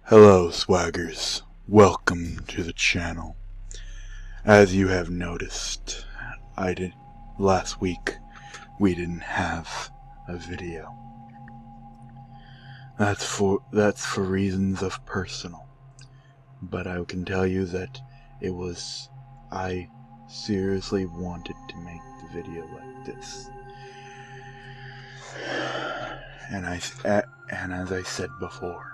Hello swaggers, welcome to the channel. As you have noticed, last week we didn't have a video. That's for reasons of personal. But I can tell you that I seriously wanted to make the video like this. And as I said before,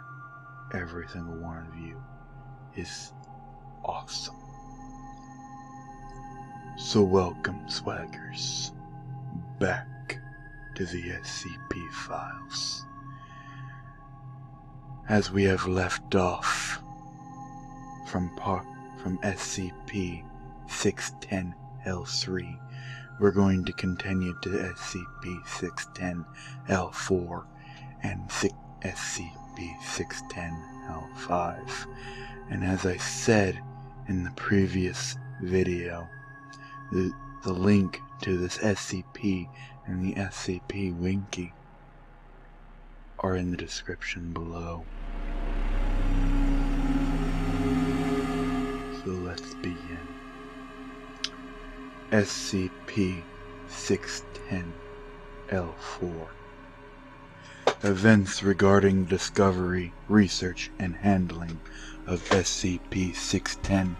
every single one of you is awesome. So welcome, swaggers, back to the SCP files. As we have left off from SCP-610 L3, we're going to continue to SCP-610 L4 and SCP-610 L5. And as I said in the previous video, the link to this SCP and the SCP Winky are in the description below. So let's begin. SCP-610 L4. Events regarding discovery, research, and handling of SCP-610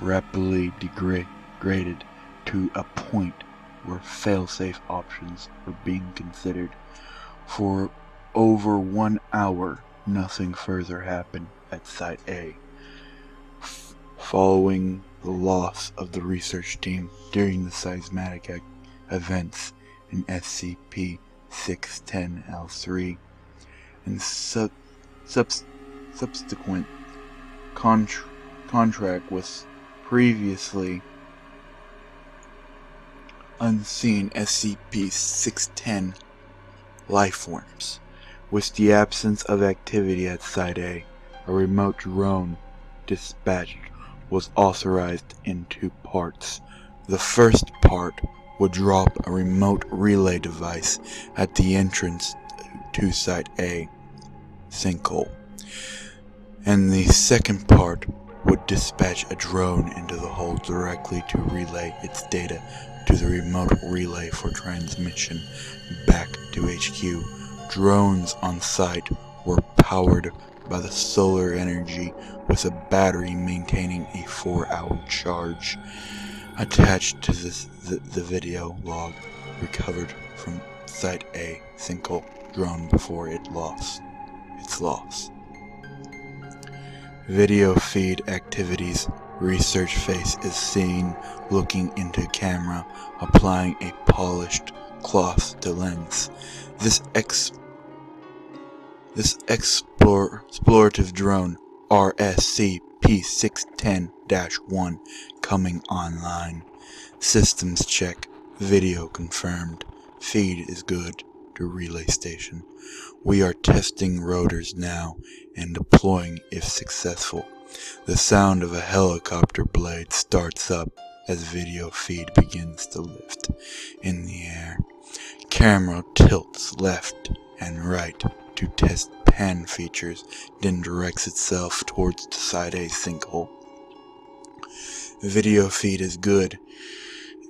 rapidly degraded to a point where failsafe options were being considered. For over 1 hour, nothing further happened at Site A. Following the loss of the research team during the seismic events in SCP-610 L3 and subsequent contract with previously unseen SCP-610 lifeforms. With the absence of activity at Site A, a remote drone dispatch was authorized in 2 parts. The first part would drop a remote relay device at the entrance to Site A sinkhole, and the second part would dispatch a drone into the hole directly to relay its data to the remote relay for transmission back to HQ. Drones on site were powered by the solar energy, with a battery maintaining a 4-hour charge. Attached to the video log recovered from Site A sinkhole drone before its loss. Video feed activities. Research face is seen looking into camera, applying a polished cloth to lens. This explorative drone, SCP-610-1, coming online. Systems check. Video confirmed. Feed is good to relay station. We are testing rotors now and deploying if successful. The sound of a helicopter blade starts up as video feed begins to lift in the air. Camera tilts left and right to test pan features, then directs itself towards the Site A sinkhole. Video feed is good.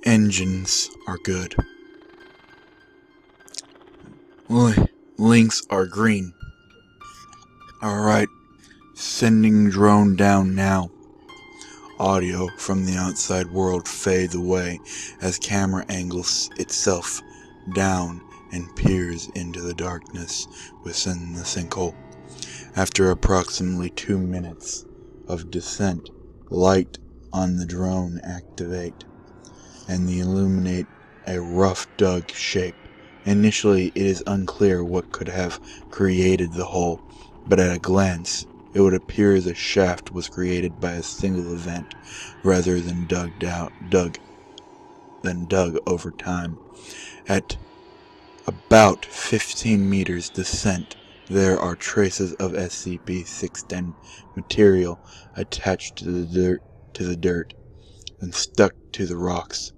Engines are good. Links are green. Alright, sending drone down now. Audio from the outside world fades away as camera angles itself down and peers into the darkness within the sinkhole. After approximately 2 minutes of descent, light on the drone activate and they illuminate a rough dug shape. Initially, it is unclear what could have created the hole, but at a glance, it would appear the shaft was created by a single event rather than dug over time. At about 15 meters descent, there are traces of SCP-610 material attached to the dirt and stuck to the rocks.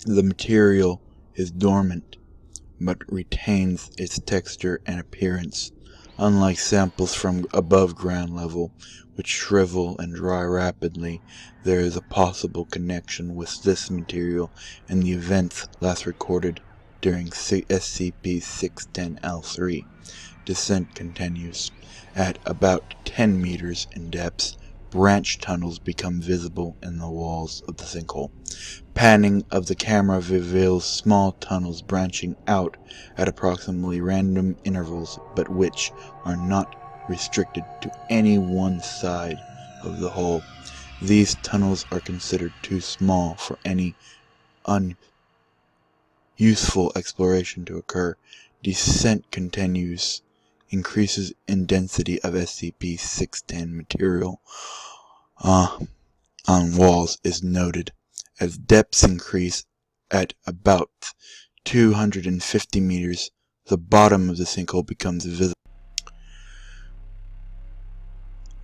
The material is dormant, but retains its texture and appearance. Unlike samples from above ground level, which shrivel and dry rapidly, there is a possible connection with this material and the events last recorded during SCP-610-L3. Descent continues. At about 10 meters in depth, branch tunnels become visible in the walls of the sinkhole. Panning of the camera reveals small tunnels branching out at approximately random intervals, but which are not restricted to any one side of the hole. These tunnels are considered too small for any unuseful exploration to occur. Descent continues. Increases in density of SCP-610 material on walls is noted. As depths increase at about 250 meters, the bottom of the sinkhole becomes visible,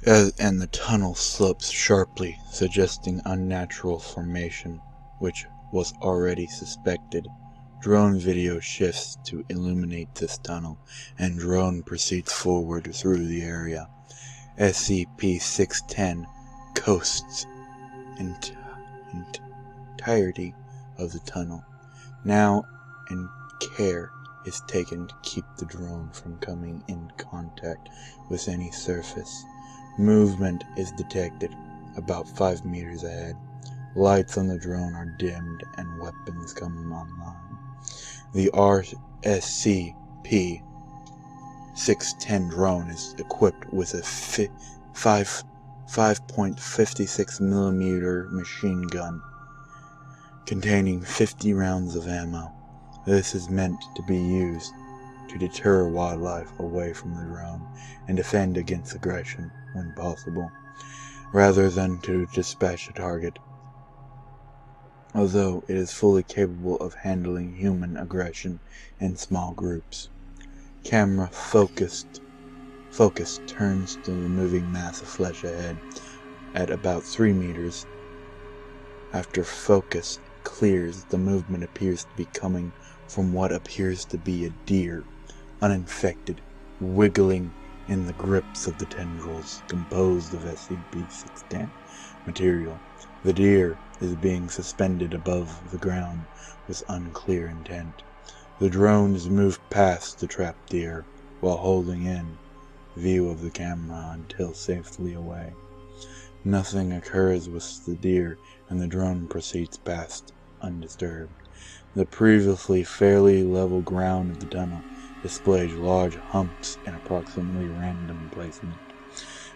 and the tunnel slopes sharply, suggesting unnatural formation, which was already suspected. Drone video shifts to illuminate this tunnel, and drone proceeds forward through the area. SCP-610 coasts entirety of the tunnel. Now, and care is taken to keep the drone from coming in contact with any surface. Movement is detected about 5 meters ahead. Lights on the drone are dimmed and weapons come online. The SCP-610 drone is equipped with a 5.56mm machine gun containing 50 rounds of ammo. This is meant to be used to deter wildlife away from the drone and defend against aggression when possible, rather than to dispatch a target. Although it is fully capable of handling human aggression in small groups. Camera focus turns to the moving mass of flesh ahead at about 3 meters. After focus clears, the movement appears to be coming from what appears to be a deer, uninfected, wiggling in the grips of the tendrils composed of SCP-610 material. The deer is being suspended above the ground with unclear intent. The drone is moved past the trapped deer while holding in view of the camera until safely away. Nothing occurs with the deer and the drone proceeds past undisturbed. The previously fairly level ground of the tunnel displays large humps in approximately random placement.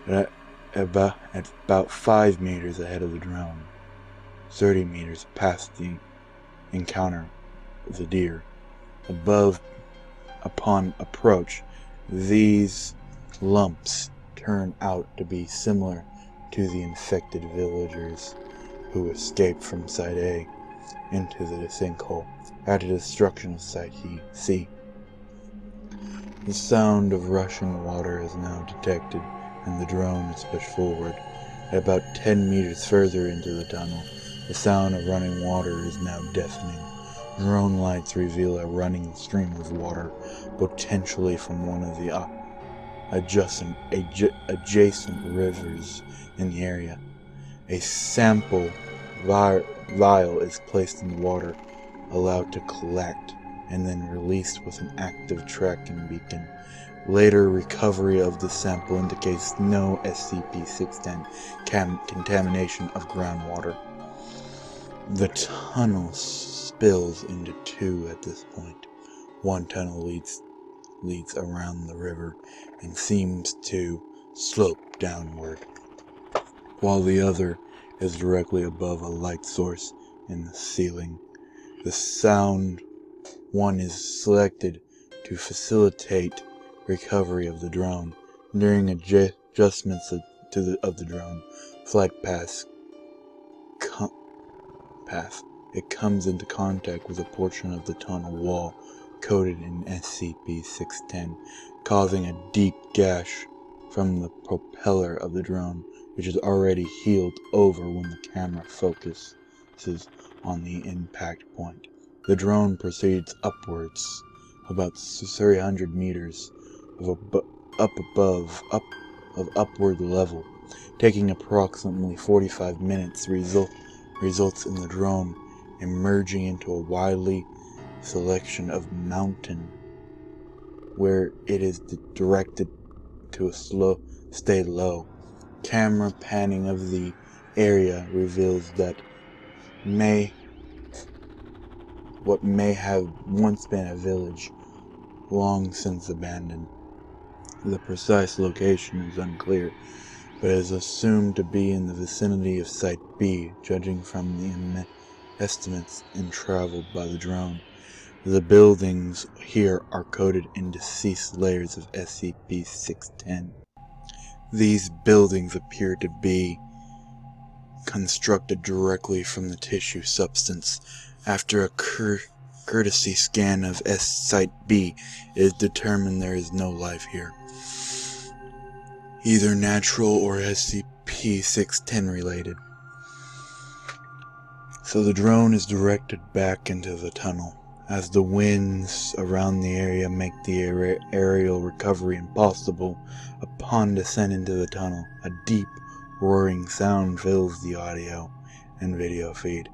At about 5 meters ahead of the drone, 30 meters past the encounter of the deer. Upon approach, these lumps turn out to be similar to the infected villagers who escaped from Site A into the sinkhole after destruction of Site C. The sound of rushing water is now detected, and the drone is pushed forward. At about 10 meters further into the tunnel, the sound of running water is now deafening. Drone lights reveal a running stream of water, potentially from one of the adjacent rivers in the area. A sample vial is placed in the water, allowed to collect, and then released with an active tracking beacon. Later recovery of the sample indicates no SCP-610 contamination of groundwater. The tunnel spills into two at this point. One tunnel leads around the river and seems to slope downward, while the other is directly above a light source in the ceiling. The sound one is selected to facilitate recovery of the drone. During adjustments of the drone flight path, it comes into contact with a portion of the tunnel wall coated in SCP-610, causing a deep gash from the propeller of the drone, which is already healed over when the camera focuses on the impact point. The drone proceeds upwards about 300 meters upward level, taking approximately 45 minutes, results in the drone emerging into a widely selection of mountain, where it is directed to stay low. Camera panning of the area reveals that what may have once been a village, long since abandoned. The precise location is unclear, but is assumed to be in the vicinity of Site B, judging from the estimates traveled by the drone. The buildings here are coated in deceased layers of SCP-610. These buildings appear to be constructed directly from the tissue substance. After a courtesy scan of Site B, it is determined there is no life here, either natural or SCP-610 related. So the drone is directed back into the tunnel, as the winds around the area make the aerial recovery impossible. Upon descent into the tunnel, a deep, roaring sound fills the audio and video feed,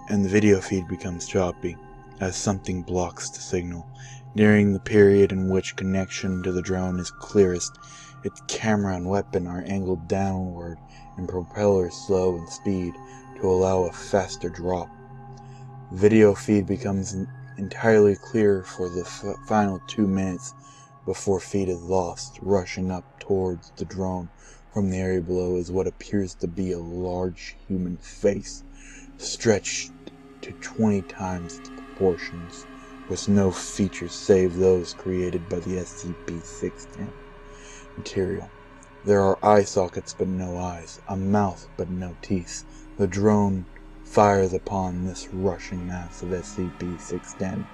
and the video feed becomes choppy, as something blocks the signal. During the period in which connection to the drone is clearest, its camera and weapon are angled downward and propellers slow in speed to allow a faster drop. Video feed becomes entirely clear for the final 2 minutes before feed is lost. Rushing up towards the drone from the area below is what appears to be a large human face, stretched to 20 times its proportions, with no features save those created by the SCP-610 material. There are eye sockets but no eyes, a mouth but no teeth. The drone fires upon this rushing mass of SCP-610,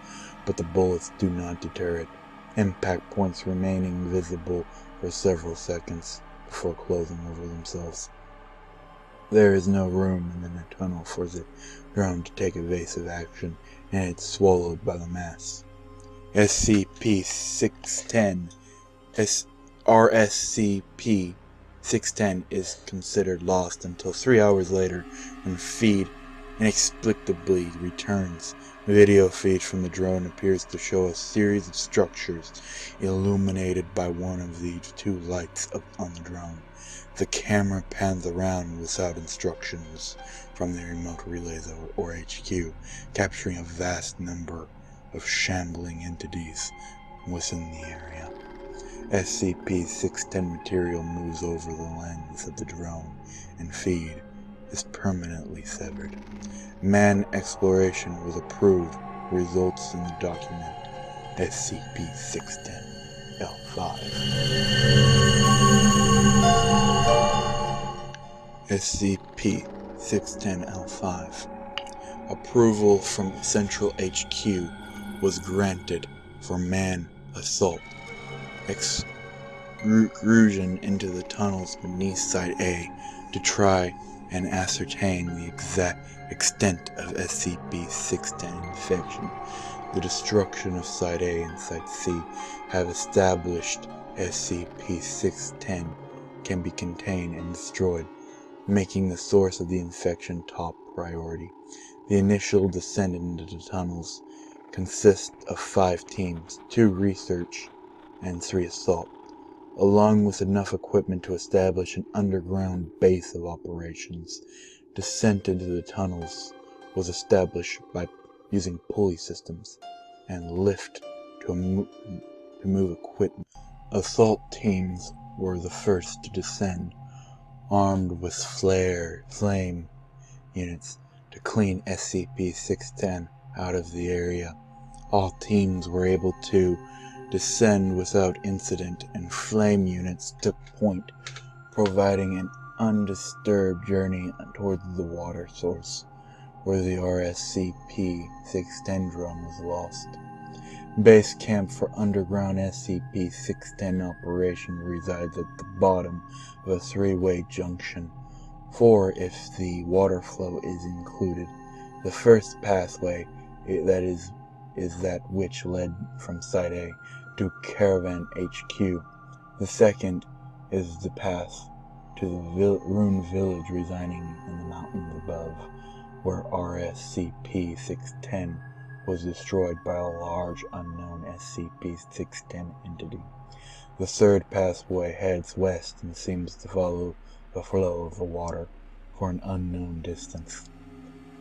but the bullets do not deter it. Impact points remaining visible for several seconds before closing over themselves. There is no room in the tunnel for the drone to take evasive action, and it's swallowed by the mass. SCP-610 RSCP-610 is considered lost until 3 hours later, when feed inexplicably returns. Video feed from the drone appears to show a series of structures illuminated by one of the 2 lights on the drone. The camera pans around without instructions from the remote relays or HQ, capturing a vast number of shambling entities within the area. SCP-610 material moves over the lens of the drone, and feed is permanently severed. Man exploration was approved, results in the document SCP-610-L5. SCP-610-L5. Approval from Central HQ was granted for man assault. Excursion into the tunnels beneath Site A to try and ascertain the exact extent of SCP-610 infection. The destruction of Site A and Site C have established SCP-610 can be contained and destroyed, making the source of the infection top priority. The initial descent into the tunnels consists of 5 teams, 2 research and 3 assault, along with enough equipment to establish an underground base of operations. Descent into the tunnels was established by using pulley systems and lift to move equipment. Assault teams were the first to descend, armed with flame units to clean SCP-610 out of the area. All teams were able to descend without incident, and flame units took point, providing an undisturbed journey towards the water source, where the SCP-610 drone was lost. Base camp for underground SCP-610 operation resides at the bottom of a 3-way junction. 4 if the water flow is included. The first pathway, that is that which led from Site A to Caravan HQ. The second is the path to the ruined village residing in the mountains above, where SCP-610 was destroyed by a large unknown SCP-610 entity. The third pathway heads west and seems to follow the flow of the water for an unknown distance.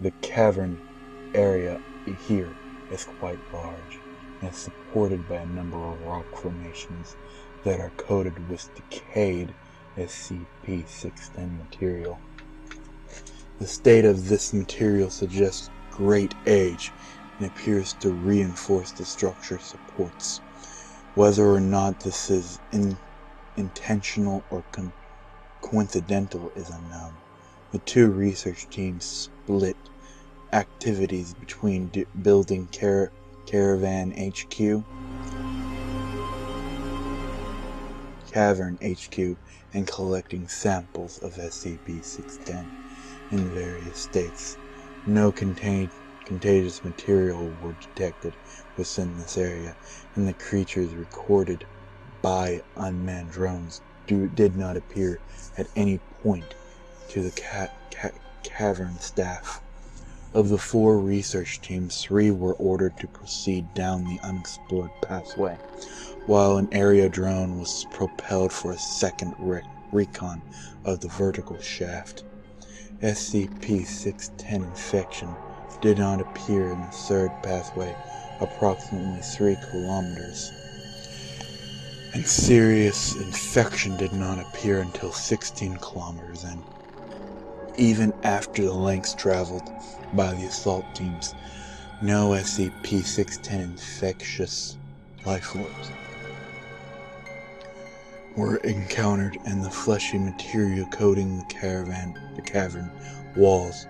The cavern area here is quite large and is supported by a number of rock formations that are coated with decayed SCP-610 material. The state of this material suggests great age and appears to reinforce the structure supports. Whether or not this is intentional or coincidental is unknown. The two research teams split activities between building Caravan HQ, Cavern HQ, and collecting samples of SCP-610 in various states. No contagious material were detected within this area, and the creatures recorded by unmanned drones did not appear at any point to the cavern staff. Of the 4 research teams, 3 were ordered to proceed down the unexplored pathway, while an area drone was propelled for a second recon of the vertical shaft. SCP-610 infection did not appear in the third pathway, approximately 3 kilometers, and serious infection did not appear until 16 kilometers in. Even after the lengths traveled by the assault teams, no SCP-610 infectious life forms were encountered, and the fleshy material coating the cavern walls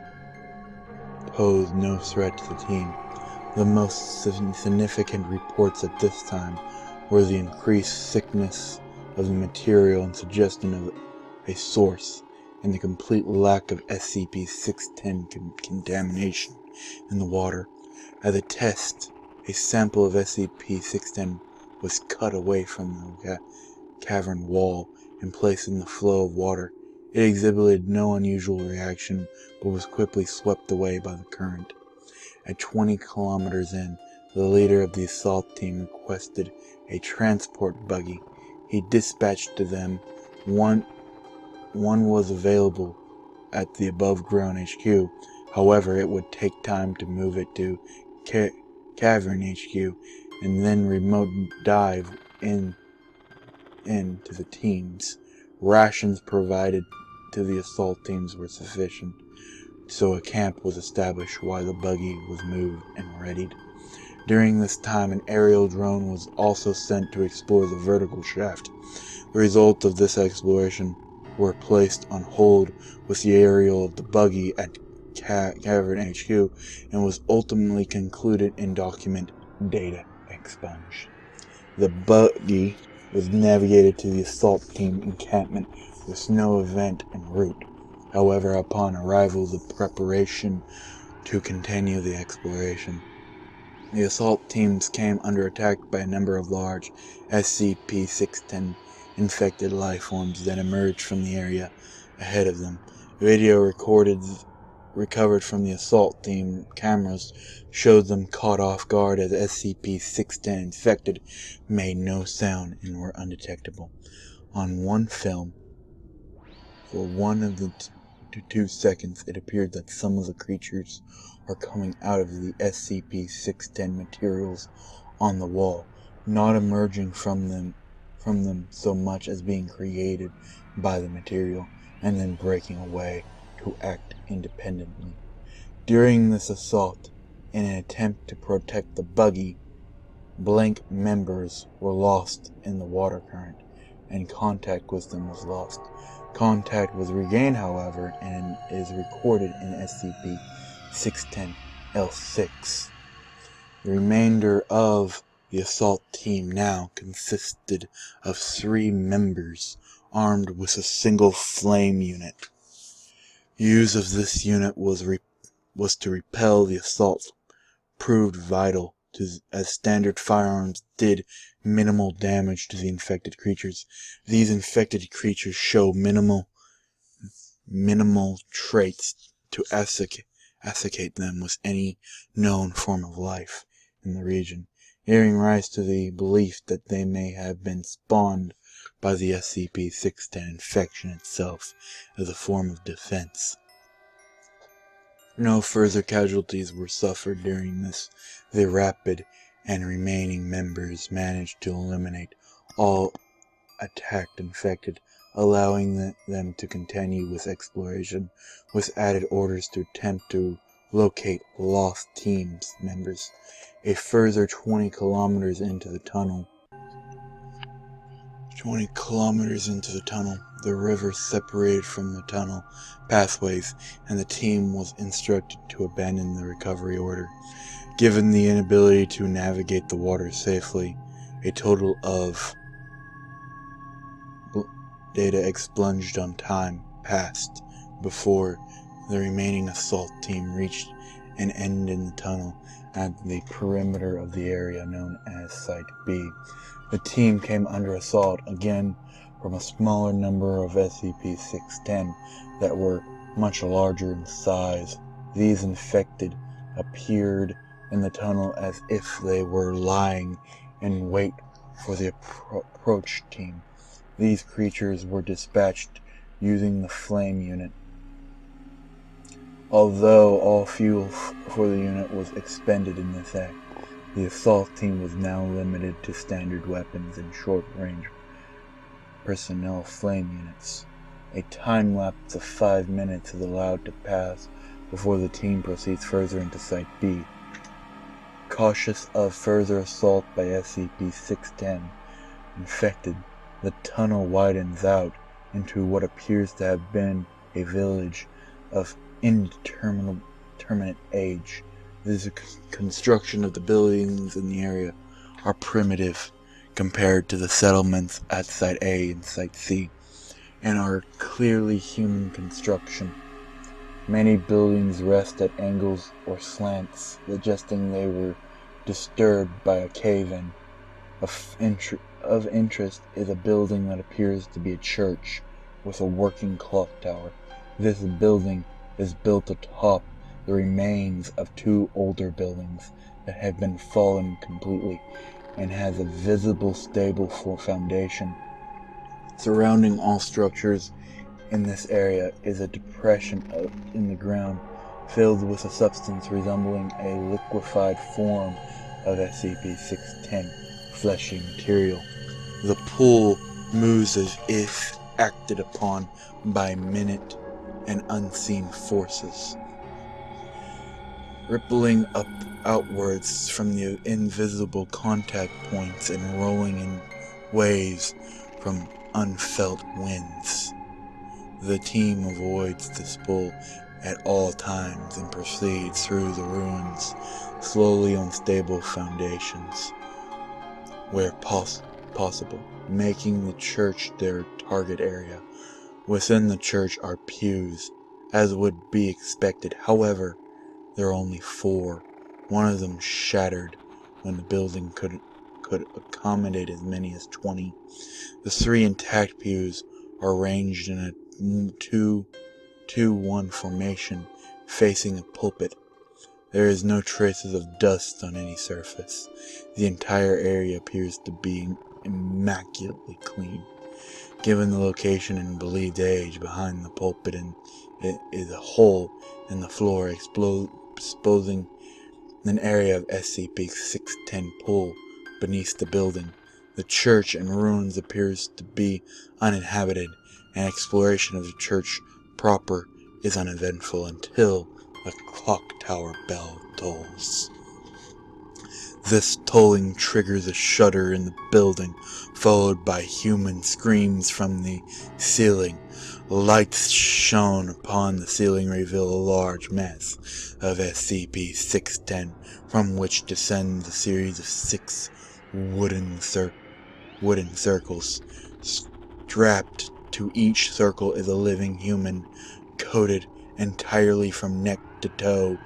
posed no threat to the team. The most significant reports at this time were the increased thickness of the material and suggestion of a source, and the complete lack of SCP-610 contamination in the water. At the test, a sample of SCP-610 was cut away from the cavern wall and placed in the flow of water. It exhibited no unusual reaction, but was quickly swept away by the current. At 20 kilometers in, the leader of the assault team requested a transport buggy. He dispatched to them. One was available at the above-ground HQ. However, it would take time to move it to Cavern HQ and then remote dive into the teams. Rations provided to the assault teams were sufficient, so a camp was established while the buggy was moved and readied. During this time, an aerial drone was also sent to explore the vertical shaft. The results of this exploration were placed on hold with the aerial of the buggy at Cavern HQ and was ultimately concluded in document data expunged. The buggy was navigated to the assault team encampment with no event en route. However, upon arrival, the preparation to continue the exploration. The assault teams came under attack by a number of large SCP-610 infected life forms that emerged from the area ahead of them. Video recovered from the assault team cameras showed them caught off guard as SCP-610 infected made no sound and were undetectable. On one film, for one of the 2 seconds, it appeared that some of the creatures are coming out of the SCP-610 materials on the wall, not emerging from them so much as being created by the material and then breaking away to act independently. During this assault, in an attempt to protect the buggy, blank members were lost in the water current, and contact with them was lost. Contact was regained, however, and is recorded in SCP-610-L6. The remainder of the assault team now consisted of 3 members armed with a single flame unit. Use of this unit was to repel the assault proved vital as standard firearms did minimal damage to the infected creatures. These infected creatures show minimal traits to associate them with any known form of life in the region, giving rise to the belief that they may have been spawned by the SCP-610 infection itself as a form of defense. No further casualties were suffered during this. The rapid and remaining members managed to eliminate all attacked infected, allowing them to continue with exploration, with added orders to attempt to locate lost teams members. A further 20 kilometers into the tunnel, the river separated from the tunnel pathways, and the team was instructed to abandon the recovery order. Given the inability to navigate the water safely, a total of data expunged on time passed before the remaining assault team reached an end in the tunnel at the perimeter of the area known as Site B. The team came under assault again from a smaller number of SCP-610 that were much larger in size. These infected appeared in the tunnel as if they were lying in wait for the approach team. These creatures were dispatched using the flame unit. Although all fuel for the unit was expended in this act, the assault team was now limited to standard weapons and short-range personnel flame units. A time lapse of 5 minutes is allowed to pass before the team proceeds further into Site B. Cautious of further assault by SCP-610 infected, the tunnel widens out into what appears to have been a village of indeterminate age. The construction of the buildings in the area are primitive compared to the settlements at Site A and Site C, and are clearly human construction. Many buildings rest at angles or slants, suggesting they were disturbed by a cave-in. Of interest is a building that appears to be a church with a working clock tower. This building is built atop the remains of 2 older buildings that have been fallen completely and has a visible stable foundation. Surrounding all structures in this area is a depression in the ground filled with a substance resembling a liquefied form of SCP-610 fleshy material. The pool moves as if acted upon by minute and unseen forces, rippling outwards from the invisible contact points and rolling in waves from unfelt winds. The team avoids this pool at all times and proceeds through the ruins, slowly on stable foundations, where possible, making the church their target area. Within the church are pews, as would be expected. However, there are only 4, one of them shattered when the building could accommodate as many as 20. The 3 intact pews are arranged in a 2-1 formation facing a pulpit. There is no traces of dust on any surface. The entire area appears to be immaculately clean. Given the location and believed age behind the pulpit, and it is a hole in the floor exposing an area of SCP-610 pool beneath the building. The church and ruins appears to be uninhabited, and exploration of the church proper is uneventful until the clock tower bell tolls. This tolling triggers a shudder in the building, followed by human screams from the ceiling. Lights shone upon the ceiling reveal a large mass of SCP-610, from which descends a series of 6 wooden circles. Strapped to each circle is a living human, coated entirely from neck to toe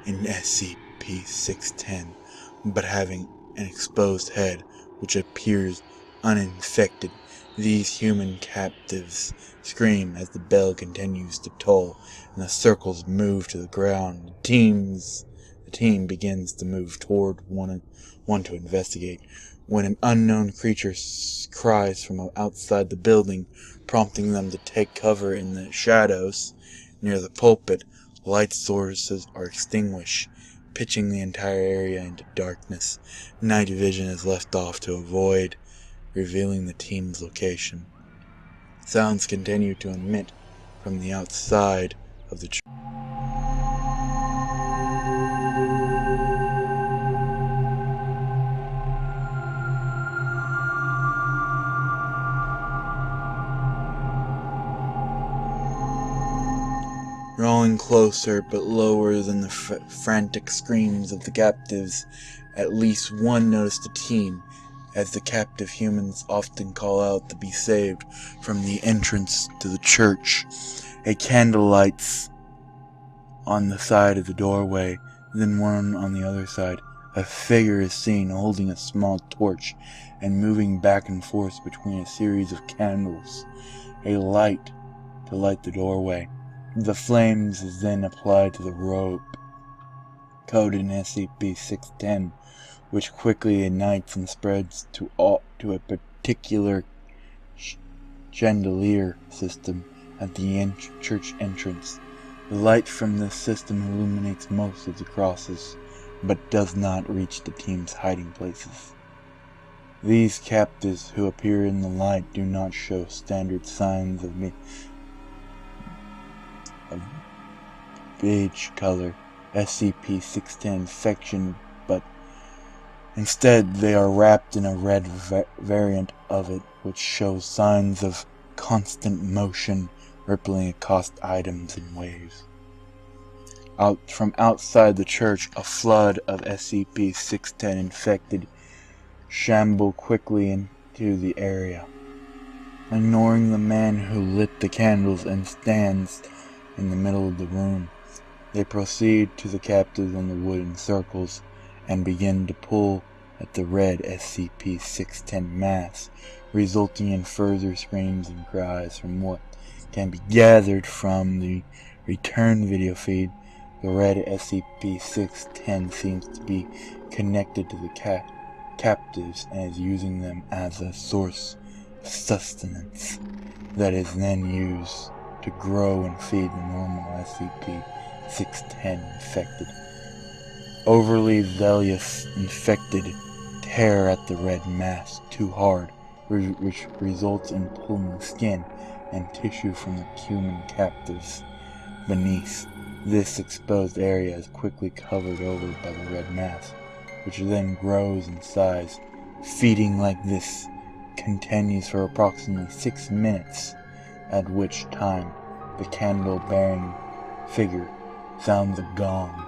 in SCP-610. but having an exposed head which appears uninfected. These human captives scream as the bell continues to toll and the circles move to the ground. The team begins to move toward one to investigate, when an unknown creature cries from outside the building, prompting them to take cover in the shadows. Near the pulpit, light sources are extinguished, pitching the entire area into darkness. Night vision is left off to avoid revealing the team's location. Sounds continue to emit from the outside of the church. Drawing closer but lower than the frantic screams of the captives. At least one noticed the team, as the captive humans often call out to be saved from the entrance to the church. A candle lights on the side of the doorway, then one on the other side. A figure is seen holding a small torch and moving back and forth between a series of candles. A light to light the doorway. The flames is then applied to the rope, coded in SCP-610, which quickly ignites and spreads to a particular chandelier system at the church entrance. The light from this system illuminates most of the crosses, but does not reach the team's hiding places. These captives who appear in the light do not show standard signs of beige color, SCP-610 infection, but instead they are wrapped in a red variant of it, which shows signs of constant motion rippling across items in waves. From outside the church, a flood of SCP-610 infected shamble quickly into the area, ignoring the man who lit the candles and stands in the middle of the room. They proceed to the captives on the wooden circles and begin to pull at the red SCP-610 mass, resulting in further screams and cries. From what can be gathered from the return video feed, the red SCP-610 seems to be connected to the captives and is using them as a source of sustenance that is then used to grow and feed the normal SCP-610 infected. Overly zealous infected tear at the red mass too hard, which results in pulling skin and tissue from the human captives beneath. This exposed area is quickly covered over by the red mass, which then grows in size. Feeding like this continues for approximately 6 minutes, at which time the candle-bearing figure sounds a gong,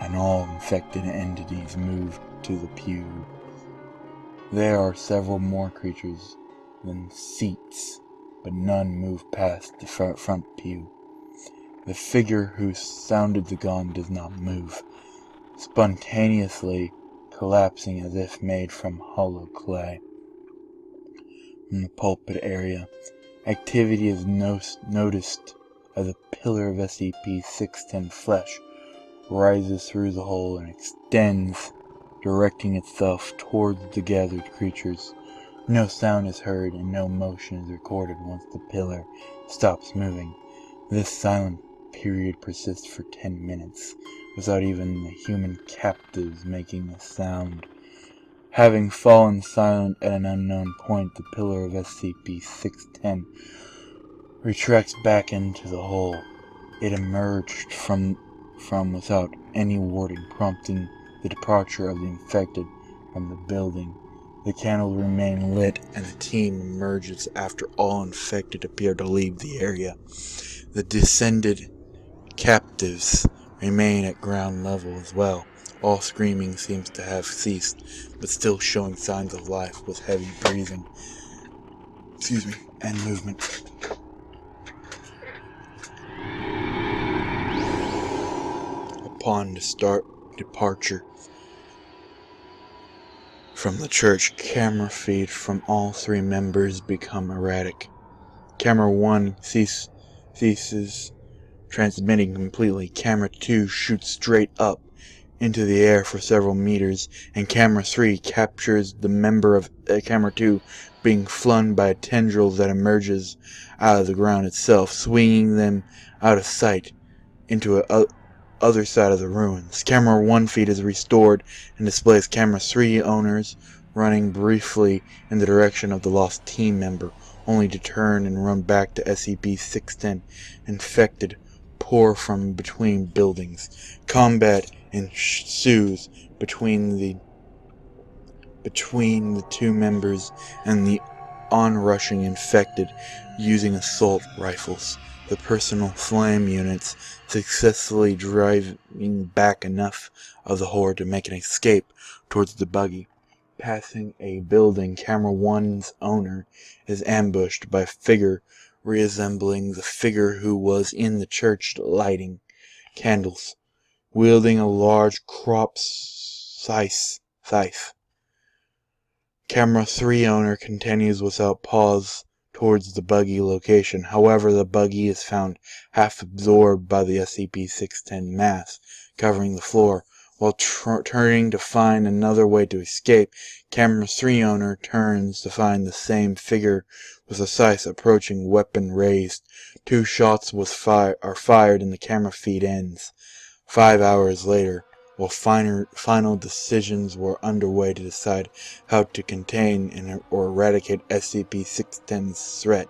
and all infected entities move to the pew. There are several more creatures than seats, but none move past the front pew. The figure who sounded the gong does not move, spontaneously collapsing as if made from hollow clay. From the pulpit area, activity is noticed as a pillar of SCP-610 flesh rises through the hole and extends, directing itself towards the gathered creatures. No sound is heard and no motion is recorded once the pillar stops moving. This silent period persists for 10 minutes, without even the human captives making a sound. Having fallen silent at an unknown point, the pillar of SCP-610 retracts back into the hole. It emerged from without any warning, prompting the departure of the infected from the building. The candles remain lit, and the team emerges after all infected appear to leave the area. The descended captives remain at ground level as well. All screaming seems to have ceased, but still showing signs of life with heavy breathing, and movement. Upon departure, From the church, camera feed from all three members become erratic. Camera 1 ceases transmitting completely. Camera 2 shoots straight up into the air for several meters, and Camera 3 captures the member of Camera 2 being flung by a tendril that emerges out of the ground itself, swinging them out of sight into a other side of the ruins. Camera 1 feed is restored and displays Camera 3 owners running briefly in the direction of the lost team member, only to turn and run back to SCP-610. Infected pour from between buildings. Combat ensues between the two members and the onrushing infected using assault rifles. The personal flame units successfully driving back enough of the horde to make an escape towards the buggy. Passing a building, Camera 1's owner is ambushed by a figure resembling the figure who was in the church lighting candles, wielding a large crop scythe. Camera 3 owner continues without pause towards the buggy location. However, the buggy is found half absorbed by the SCP-610 mass covering the floor. While turning to find another way to escape, Camera 3 owner turns to find the same figure with a scythe approaching, weapon raised. 2 shots are fired and the camera feed ends. 5 hours later, while final decisions were underway to decide how to contain or eradicate SCP-610's threat,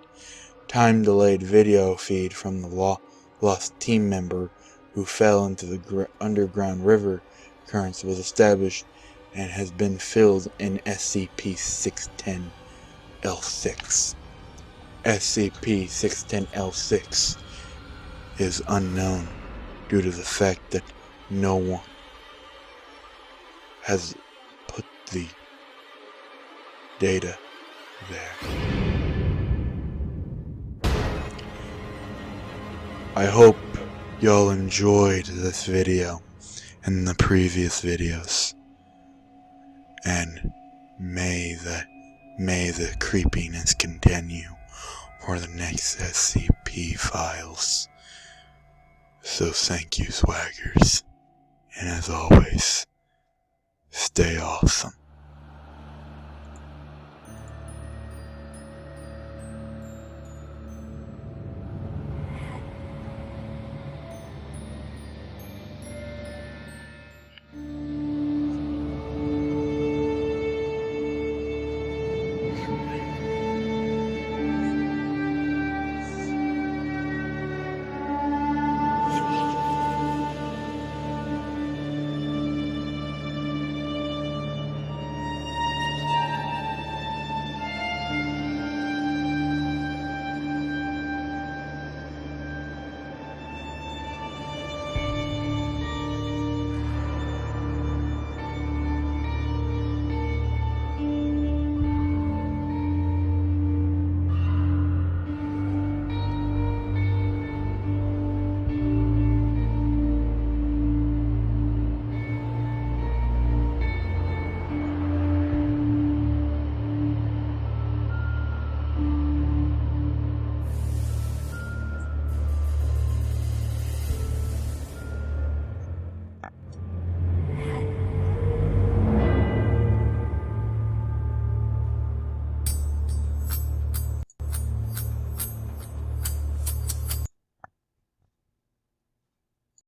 time-delayed video feed from the lost team member who fell into the underground river currents was established and has been filled in SCP-610-L6. SCP-610-L6 is unknown due to the fact that no one has put the data there. I hope y'all enjoyed this video and the previous videos, and may the creepiness continue for the next SCP files. So thank you, swaggers, and as always, stay awesome.